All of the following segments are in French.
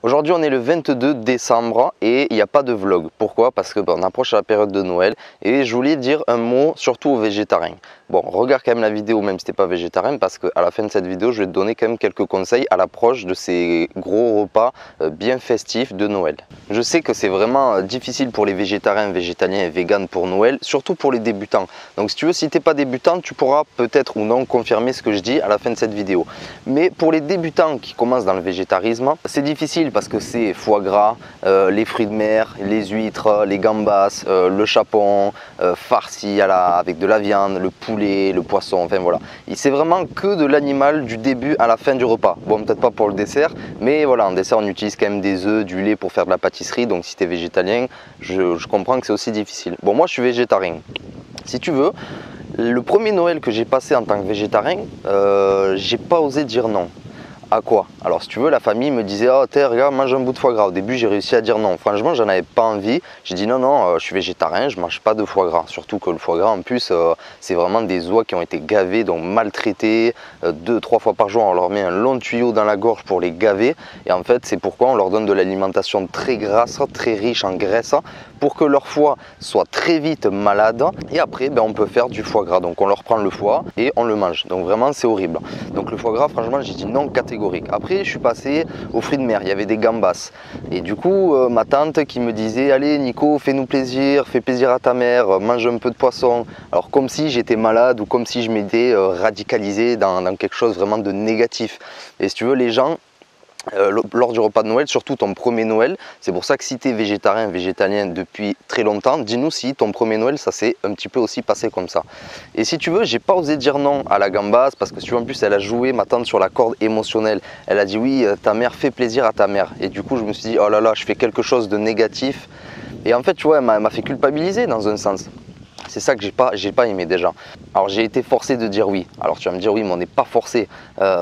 Aujourd'hui on est le 22 décembre et il n'y a pas de vlog. Pourquoi? Parce que on approche la période de Noël et je voulais dire un mot surtout aux végétariens. Bon, regarde quand même la vidéo même si t'es pas végétarien, parce qu'à la fin de cette vidéo je vais te donner quand même quelques conseils à l'approche de ces gros repas bien festifs de Noël. Je sais que c'est vraiment difficile pour les végétariens, végétaliens et véganes pour Noël, surtout pour les débutants. Donc si tu veux, si t'es pas débutant, tu pourras peut-être ou non confirmer ce que je dis à la fin de cette vidéo. Mais pour les débutants qui commencent dans le végétarisme, c'est difficile parce que c'est foie gras, les fruits de mer, les huîtres, les gambas, le chapon, farci avec de la viande, le poulet, le poisson, enfin voilà. C'est vraiment que de l'animal du début à la fin du repas. Bon, peut-être pas pour le dessert, mais voilà, en dessert on utilise quand même des œufs, du lait pour faire de la pâtisserie. Donc si tu es végétalien, je comprends que c'est aussi difficile. Bon, moi je suis végétarien. Si tu veux, le premier Noël que j'ai passé en tant que végétarien, j'ai pas osé dire non. À quoi? Alors si tu veux, la famille me disait oh t'es regarde, mange un bout de foie gras. Au début j'ai réussi à dire non, franchement j'en avais pas envie. J'ai dit non, je suis végétarien, je mange pas de foie gras. Surtout que le foie gras en plus c'est vraiment des oies qui ont été gavées, donc maltraitées 2-3 fois par jour. On leur met un long tuyau dans la gorge pour les gaver, et en fait c'est pourquoi on leur donne de l'alimentation très grasse, très riche en graisse, pour que leur foie soit très vite malade, et après on peut faire du foie gras. Donc on leur prend le foie et on le mange, donc vraiment c'est horrible. Donc le foie gras, franchement j'ai dit non catégorique. Après je suis passé aux fruits de mer, il y avait des gambas, et du coup ma tante qui me disait allez Nico, fais-nous plaisir, fais plaisir à ta mère, mange un peu de poisson. Alors comme si j'étais malade ou comme si je m'étais radicalisé dans quelque chose vraiment de négatif. Et si tu veux, les gens lors du repas de Noël, surtout ton premier Noël, c'est pour ça que si tu es végétarien, végétalien depuis très longtemps, dis-nous si ton premier Noël ça s'est un petit peu aussi passé comme ça. Et si tu veux, j'ai pas osé dire non à la gambasse, parce que si tu vois, en plus elle a joué, ma tante, sur la corde émotionnelle. Elle a dit oui, ta mère, fait plaisir à ta mère. Et du coup je me suis dit oh là là, je fais quelque chose de négatif. Et en fait tu vois, elle m'a fait culpabiliser dans un sens. C'est ça que j'ai pas aimé déjà. Alors j'ai été forcé de dire oui. Alors tu vas me dire oui, mais on n'est pas forcé.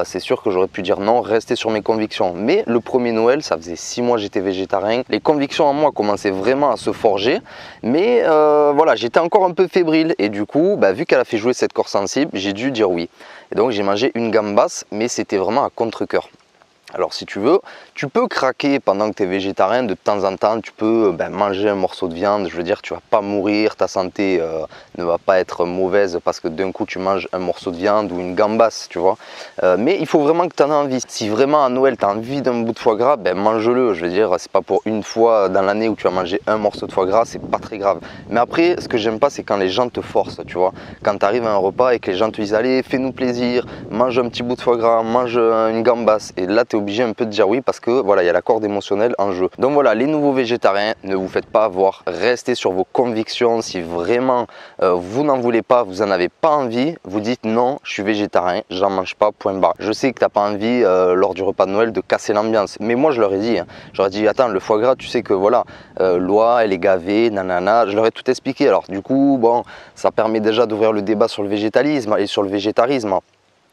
C'est sûr que j'aurais pu dire non, rester sur mes convictions. Mais le premier Noël, ça faisait 6 mois que j'étais végétarien. Les convictions en moi commençaient vraiment à se forger. Mais voilà, j'étais encore un peu fébrile. Et du coup, vu qu'elle a fait jouer cette corde sensible, j'ai dû dire oui. Et donc j'ai mangé une gambasse, mais c'était vraiment à contre-cœur. Alors si tu veux, tu peux craquer pendant que tu es végétarien de temps en temps, tu peux manger un morceau de viande, je veux dire tu vas pas mourir, ta santé ne va pas être mauvaise parce que d'un coup tu manges un morceau de viande ou une gambasse, tu vois. Mais il faut vraiment que tu en aies envie. Si vraiment à Noël tu as envie d'un bout de foie gras, mange-le, je veux dire c'est pas pour une fois dans l'année où tu vas manger un morceau de foie gras, c'est pas très grave. Mais après ce que j'aime pas c'est quand les gens te forcent, tu vois. Quand tu arrives à un repas et que les gens te disent allez fais-nous plaisir, mange un petit bout de foie gras, mange une gambasse, et là tu es obligé un peu de dire oui parce que voilà, il y a la corde émotionnelle en jeu. Donc voilà, les nouveaux végétariens, ne vous faites pas avoir, restez sur vos convictions. Si vraiment vous n'en voulez pas, vous n'en avez pas envie, vous dites non, je suis végétarien, j'en mange pas, point barre. Je sais que tu n'as pas envie lors du repas de Noël de casser l'ambiance, mais moi je leur ai dit, j'aurais dit attends, le foie gras, tu sais que voilà, l'oie elle est gavée, nanana, je leur ai tout expliqué. Alors du coup, bon, ça permet déjà d'ouvrir le débat sur le végétalisme et sur le végétarisme.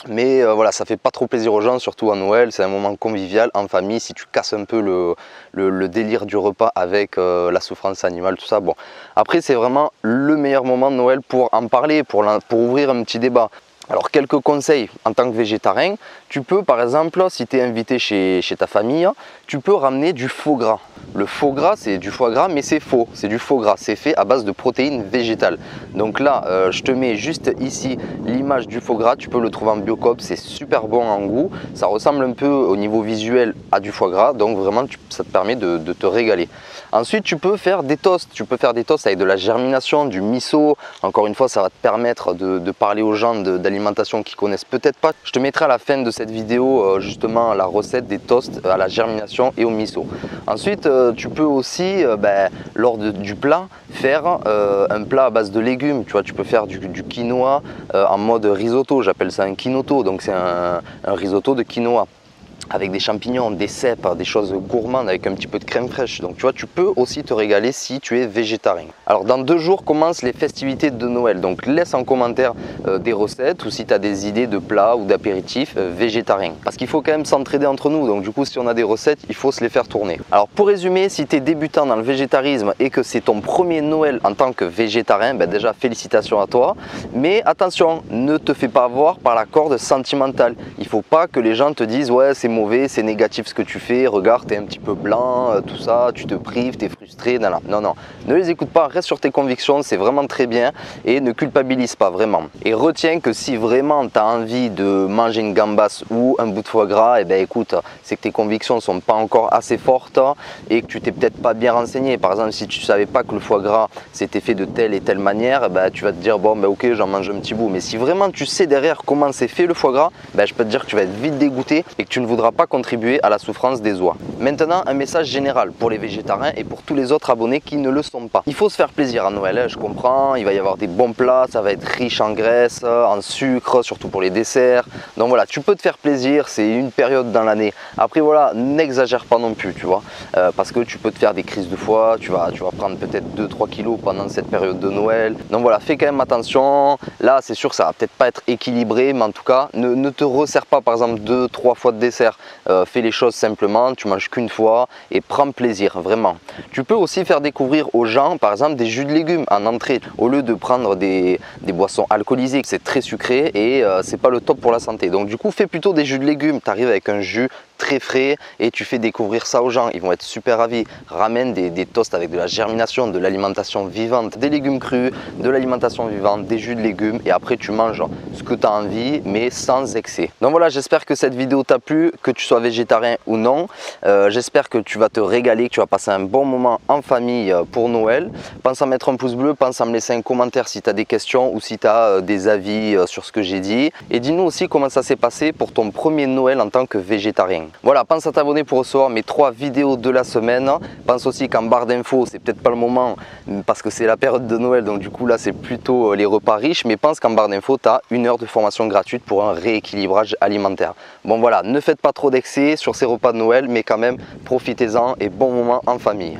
Mais voilà, ça fait pas trop plaisir aux gens, surtout à Noël, c'est un moment convivial en famille. Si tu casses un peu le délire du repas avec la souffrance animale, tout ça, bon. Après, c'est vraiment le meilleur moment de Noël pour en parler, pour ouvrir un petit débat. Alors quelques conseils en tant que végétarien, tu peux par exemple, si tu es invité chez ta famille, tu peux ramener du faux gras. Le faux gras c'est du foie gras mais c'est faux, c'est du faux gras, c'est fait à base de protéines végétales. Donc là je te mets juste ici l'image du faux gras, tu peux le trouver en Biocoop, c'est super bon en goût, ça ressemble un peu au niveau visuel à du foie gras, donc vraiment ça te permet de te régaler. Ensuite tu peux faire des toasts, avec de la germination, du miso. Encore une fois ça va te permettre de parler aux gens d'alimentation qui connaissent peut-être pas. Je te mettrai à la fin de cette vidéo justement la recette des toasts à la germination et au miso. Ensuite tu peux aussi lors du plat faire un plat à base de légumes. Tu vois, tu peux faire du quinoa en mode risotto, j'appelle ça un quinoto, donc c'est un risotto de quinoa, avec des champignons, des cèpes, des choses gourmandes avec un petit peu de crème fraîche. Donc tu vois, tu peux aussi te régaler si tu es végétarien. Alors dans 2 jours commencent les festivités de Noël, donc laisse en commentaire des recettes ou si tu as des idées de plats ou d'apéritifs végétariens. Parce qu'il faut quand même s'entraider entre nous, donc du coup si on a des recettes, il faut se les faire tourner. Alors pour résumer, si tu es débutant dans le végétarisme et que c'est ton premier Noël en tant que végétarien, déjà félicitations à toi. Mais attention, ne te fais pas avoir par la corde sentimentale. Il ne faut pas que les gens te disent ouais c'est mauvais, c'est négatif ce que tu fais, regarde, t'es un petit peu blanc, tout ça, tu te prives, t'es frustré, non, non, non, non. Ne les écoute pas, reste sur tes convictions, c'est vraiment très bien et ne culpabilise pas vraiment. Et retiens que si vraiment tu as envie de manger une gambasse ou un bout de foie gras, et ben écoute, c'est que tes convictions ne sont pas encore assez fortes et que tu t'es peut-être pas bien renseigné. Par exemple, si tu savais pas que le foie gras c'était fait de telle et telle manière, ben, tu vas te dire bon ben ok, j'en mange un petit bout. Mais si vraiment tu sais derrière comment c'est fait le foie gras, ben, je peux te dire que tu vas être vite dégoûté et que tu ne voudras pas contribuer à la souffrance des oies. Maintenant, un message général pour les végétariens et pour tous les autres abonnés qui ne le sont pas. Il faut se faire plaisir à Noël, hein, je comprends, il va y avoir des bons plats, ça va être riche en graisse, en sucre, surtout pour les desserts. Donc voilà, tu peux te faire plaisir, c'est une période dans l'année. Après voilà, n'exagère pas non plus, tu vois, parce que tu peux te faire des crises de foie, tu vas prendre peut-être 2-3 kilos pendant cette période de Noël. Donc voilà, fais quand même attention. Là, c'est sûr, ça va peut-être pas être équilibré, mais en tout cas, ne te resserre pas par exemple 2-3 fois de dessert. Fais les choses simplement, tu manges qu'une fois et prends plaisir, vraiment. Tu peux aussi faire découvrir aux gens, par exemple, des jus de légumes en entrée, au lieu de prendre des boissons alcoolisées, c'est très sucré et c'est pas le top pour la santé. Donc du coup, fais plutôt des jus de légumes. Tu arrives avec un jus très frais et tu fais découvrir ça aux gens, ils vont être super ravis. Ramène des toasts avec de la germination, de l'alimentation vivante, des légumes crus, de l'alimentation vivante, des jus de légumes et après tu manges ce que tu as envie mais sans excès. Donc voilà, j'espère que cette vidéo t'a plu, que tu sois végétarien ou non. J'espère que tu vas te régaler, que tu vas passer un bon moment en famille pour Noël. Pense à mettre un pouce bleu, pense à me laisser un commentaire si tu as des questions ou si tu as des avis sur ce que j'ai dit. Et dis-nous aussi comment ça s'est passé pour ton premier Noël en tant que végétarien. Voilà, pense à t'abonner pour recevoir mes 3 vidéos de la semaine. Pense aussi qu'en barre d'infos, c'est peut-être pas le moment parce que c'est la période de Noël, donc du coup là c'est plutôt les repas riches, mais pense qu'en barre d'infos, tu as 1 heure de formation gratuite pour un rééquilibrage alimentaire. Bon voilà, ne faites pas trop d'excès sur ces repas de Noël, mais quand même profitez-en et bon moment en famille.